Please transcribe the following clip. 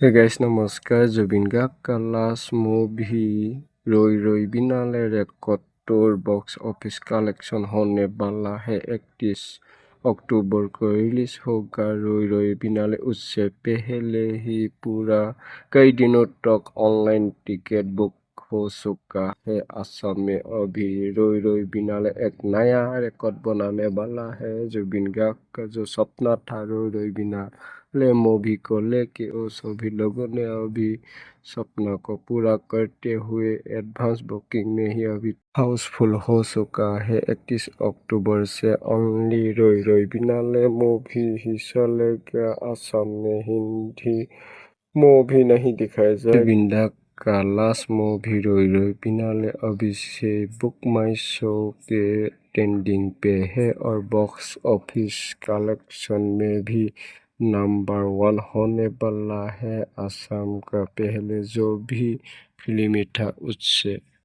Hey guys नमस्कार जुबिन गार्ग का last movie रोई रोई बिनाले record tour box office collection होने वाला है। 31 अक्टूबर को रिलीज होगा। रोई रोई बिनाले उससे पहले ही पूरा कई दिनों तक ऑनलाइन टिकट बुक हो चुका है। असम में अभी रोई रोई बिनाले एक नया रिकॉर्ड बनाने वाला है। जुबिन गार्ग का जो सपना था रोई रोई बिनाले मूवी को लेके वो सभी लोगों ने अभी सपना को पूरा करते हुए एडवांस बुकिंग में ही अभी हाउसफुल हो चुका है। 31 अक्टूबर से ओनली रोई रोई बिनाले मूवी ही चलेगा। असम में हिंदी मूवी नहीं दिखाया जाए। बिंदा का लास्ट मूवी रोई रोई बिनाले अभी से बुक माई शो के ट्रेंडिंग पे है और बॉक्स ऑफिस कलेक्शन में भी नंबर 1 होने वाला है। असम का पहले जो भी फिल्म था उससे